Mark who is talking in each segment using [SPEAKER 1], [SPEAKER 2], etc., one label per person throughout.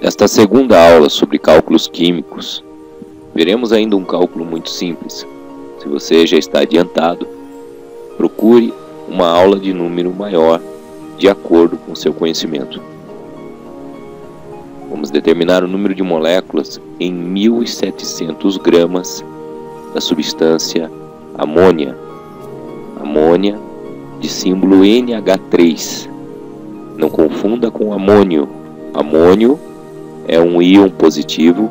[SPEAKER 1] Nesta segunda aula sobre cálculos químicos, veremos ainda um cálculo muito simples. Se você já está adiantado, procure uma aula de número maior de acordo com seu conhecimento. Vamos determinar o número de moléculas em 1.700 gramas da substância amônia. Amônia de símbolo NH3. Não confunda com amônio. Amônio é um íon positivo,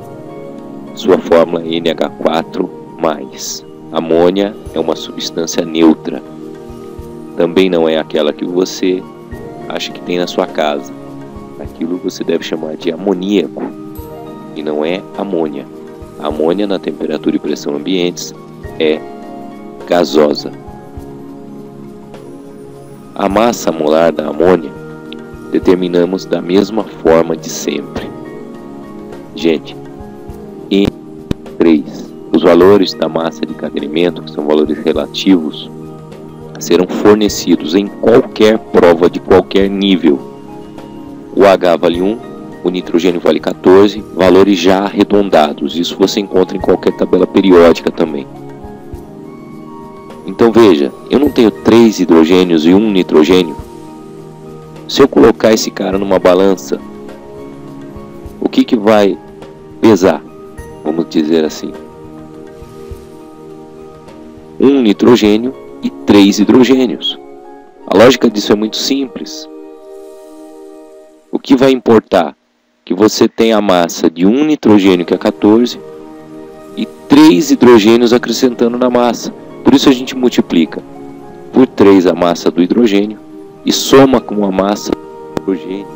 [SPEAKER 1] sua fórmula é NH4+. Amônia é uma substância neutra. Também não é aquela que você acha que tem na sua casa. Aquilo você deve chamar de amoníaco e não é amônia. A amônia na temperatura e pressão ambientes é gasosa. A massa molar da amônia determinamos da mesma forma de sempre. Gente, N3, os valores da massa de cada elemento, que são valores relativos, serão fornecidos em qualquer prova de qualquer nível. O H vale 1, o nitrogênio vale 14, valores já arredondados. Isso você encontra em qualquer tabela periódica também. Então veja, eu não tenho 3 hidrogênios e 1 nitrogênio. Se eu colocar esse cara numa balança, o que vai pesar? Vamos dizer assim: 1 nitrogênio e 3 hidrogênios. A lógica disso é muito simples. O que vai importar? Que você tem a massa de 1 nitrogênio, que é 14, e 3 hidrogênios acrescentando na massa. Por isso a gente multiplica por 3 a massa do hidrogênio e soma com a massa do hidrogênio.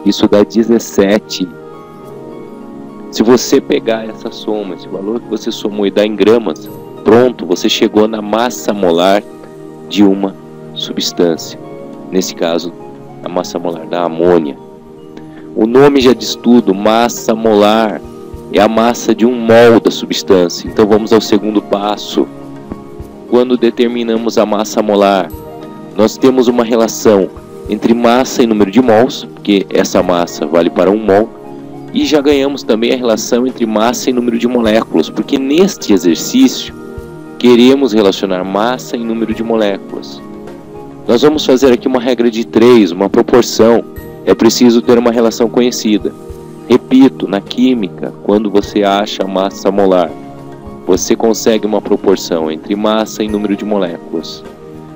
[SPEAKER 1] Isso dá 17. Se você pegar essa soma, esse valor que você somou e dá em gramas, pronto, você chegou na massa molar de uma substância. Nesse caso, a massa molar da amônia. O nome já diz tudo, massa molar é a massa de um mol da substância. Então vamos ao segundo passo. Quando determinamos a massa molar, nós temos uma relação entre massa e número de mols, porque essa massa vale para 1 mol, e já ganhamos também a relação entre massa e número de moléculas, porque neste exercício queremos relacionar massa e número de moléculas. Nós vamos fazer aqui uma regra de 3, uma proporção. É preciso ter uma relação conhecida. Repito, na química, quando você acha a massa molar, você consegue uma proporção entre massa e número de moléculas.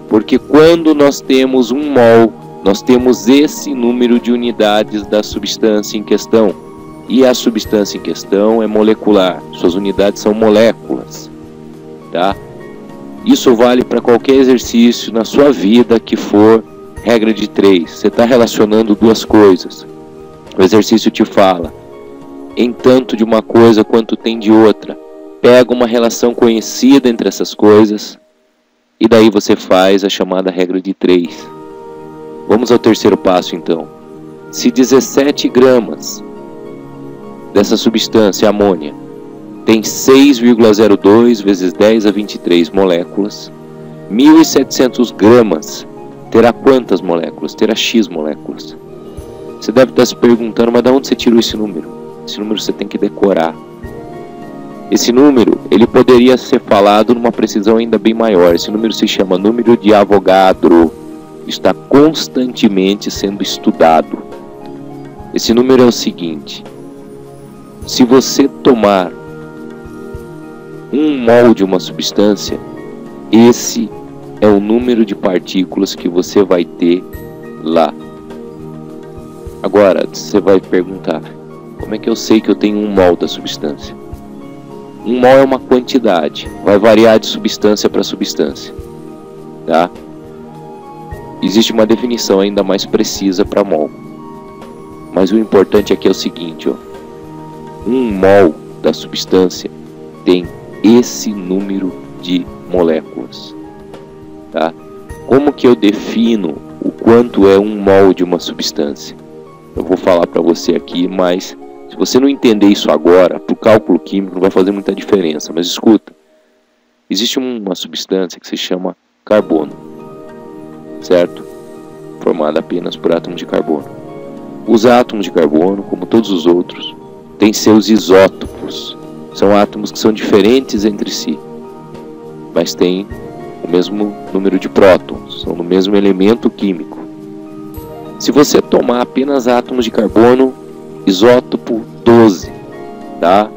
[SPEAKER 1] Porque quando nós temos 1 mol, nós temos esse número de unidades da substância em questão. E a substância em questão é molecular. Suas unidades são moléculas. Tá? Isso vale para qualquer exercício na sua vida que for regra de 3. Você está relacionando duas coisas. O exercício te fala em tanto de uma coisa quanto tem de outra. Pega uma relação conhecida entre essas coisas e daí você faz a chamada regra de 3. Vamos ao terceiro passo então. Se 17 gramas dessa substância amônia tem 6,02 vezes 10 a 23 moléculas, 1.700 gramas terá quantas moléculas? Terá X moléculas. Você deve estar se perguntando, mas de onde você tirou esse número? Esse número você tem que decorar. Esse número, ele poderia ser falado numa precisão ainda bem maior. Esse número se chama número de Avogadro. Está constantemente sendo estudado. Esse número é o seguinte: se você tomar 1 mol de uma substância, esse é o número de partículas que você vai ter lá. Agora, você vai perguntar, como é que eu sei que eu tenho 1 mol da substância? 1 mol é uma quantidade, vai variar de substância para substância. Tá? Existe uma definição ainda mais precisa para mol. Mas o importante aqui é o seguinte, ó. 1 mol da substância tem esse número de moléculas. Tá? Como que eu defino o quanto é 1 mol de uma substância? Eu vou falar para você aqui, mas se você não entender isso agora, para o cálculo químico não vai fazer muita diferença. Mas escuta, existe uma substância que se chama carbono, certo? Formada apenas por átomos de carbono. Os átomos de carbono, como todos os outros, têm seus isótopos. São átomos que são diferentes entre si, mas têm o mesmo número de prótons, são do mesmo elemento químico. Se você tomar apenas átomos de carbono, isótopo 12, tá?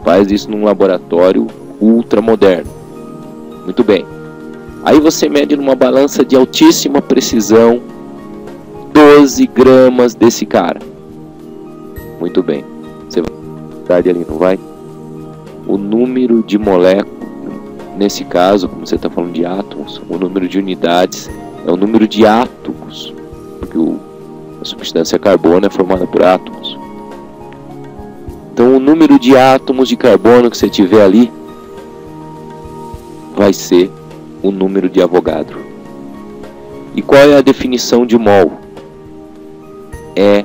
[SPEAKER 1] Faz isso num laboratório ultramoderno. Muito bem. Aí você mede numa balança de altíssima precisão 12 gramas desse cara. Muito bem. Você vai dar ali, não vai? O número de moléculas, nesse caso, como você está falando de átomos, o número de unidades é o número de átomos, porque a substância carbono é formada por átomos. Então o número de átomos de carbono que você tiver ali vai ser o número de Avogadro. E qual é a definição de mol? É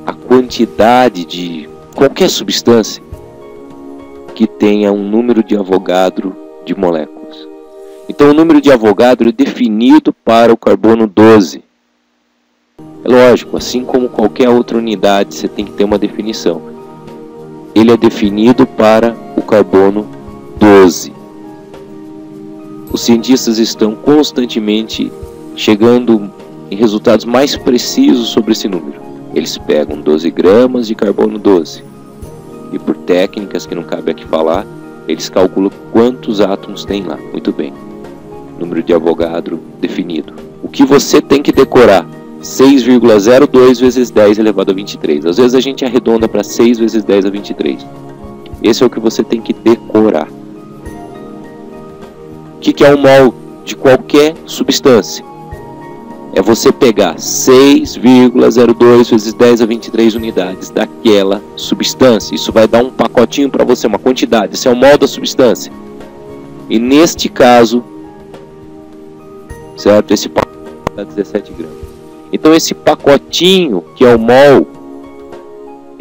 [SPEAKER 1] a quantidade de qualquer substância que tenha um número de Avogadro de moléculas. Então o número de Avogadro é definido para o carbono 12. É lógico, assim como qualquer outra unidade, você tem que ter uma definição. Ele é definido para o carbono 12. Os cientistas estão constantemente chegando em resultados mais precisos sobre esse número. Eles pegam 12 gramas de carbono 12 e, por técnicas que não cabe aqui falar, eles calculam quantos átomos tem lá. Muito bem. Número de Avogadro definido. O que você tem que decorar? 6,02 vezes 10 elevado a 23. Às vezes a gente arredonda para 6 vezes 10 a 23. Esse é o que você tem que decorar. O que é um mol de qualquer substância? É você pegar 6,02 vezes 10 a 23 unidades daquela substância. Isso vai dar um pacotinho para você, uma quantidade. Esse é o mol da substância. E neste caso, certo? Esse pacote dá 17 gramas. Então esse pacotinho, que é o mol,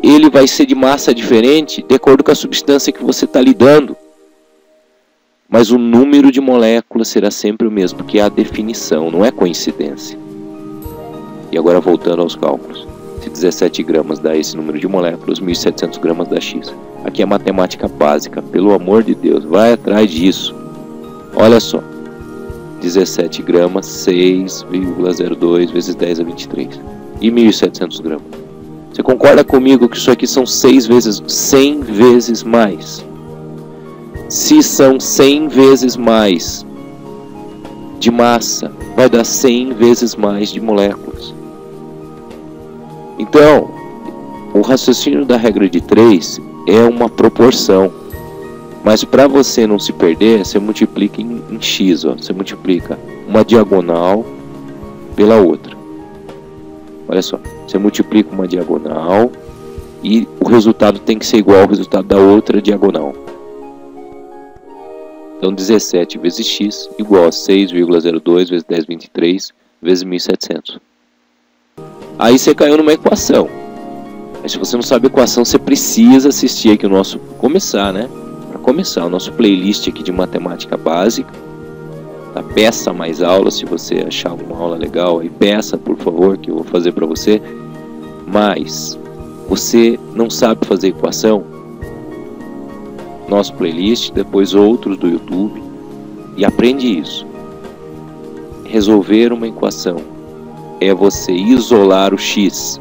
[SPEAKER 1] ele vai ser de massa diferente de acordo com a substância que você está lidando. Mas o número de moléculas será sempre o mesmo, porque é a definição, não é coincidência. E agora voltando aos cálculos. Se 17 gramas dá esse número de moléculas, 1.700 gramas dá X. Aqui é matemática básica, pelo amor de Deus, vai atrás disso. Olha só. 17 gramas, 6,02 vezes 10 a 23. E 1.700 gramas. Você concorda comigo que isso aqui são 100 vezes mais? Se são 100 vezes mais de massa, vai dar 100 vezes mais de moléculas. Então, o raciocínio da regra de 3 é uma proporção. Mas para você não se perder, você multiplica em x. Ó. Você multiplica uma diagonal pela outra. Olha só, você multiplica uma diagonal e o resultado tem que ser igual ao resultado da outra diagonal. Então 17 vezes x igual a 6,02 vezes 10,23 vezes 1.700. Aí você caiu numa equação. Mas se você não sabe a equação, você precisa assistir aqui o nosso... Começar, né? Para começar, o nosso playlist aqui de matemática básica. Tá? Peça mais aulas, se você achar alguma aula legal aí, peça, por favor, que eu vou fazer para você. Mas, você não sabe fazer equação? Nosso playlist, depois outros do YouTube, e aprende isso. Resolver uma equação é você isolar o x.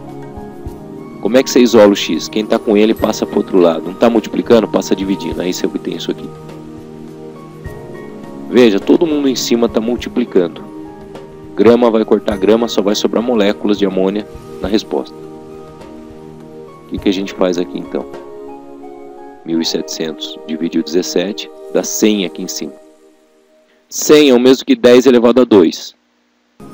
[SPEAKER 1] Como é que você isola o x? Quem está com ele passa para o outro lado. Não está multiplicando, passa dividindo. Aí você obtém isso aqui. Veja, todo mundo em cima está multiplicando. Grama vai cortar grama, só vai sobrar moléculas de amônia na resposta. O que a gente faz aqui então? 1.700 dividido 17, dá 100 aqui em cima. 100 é o mesmo que 10 elevado a 2.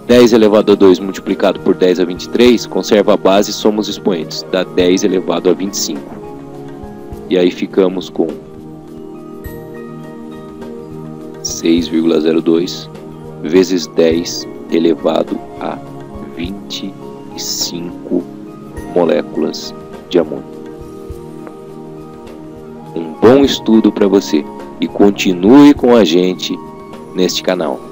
[SPEAKER 1] 10 elevado a 2 multiplicado por 10 a 23, conserva a base e soma os expoentes. Dá 10 elevado a 25. E aí ficamos com 6,02 vezes 10 elevado a 25 moléculas de amônio. Um bom estudo para você e continue com a gente neste canal.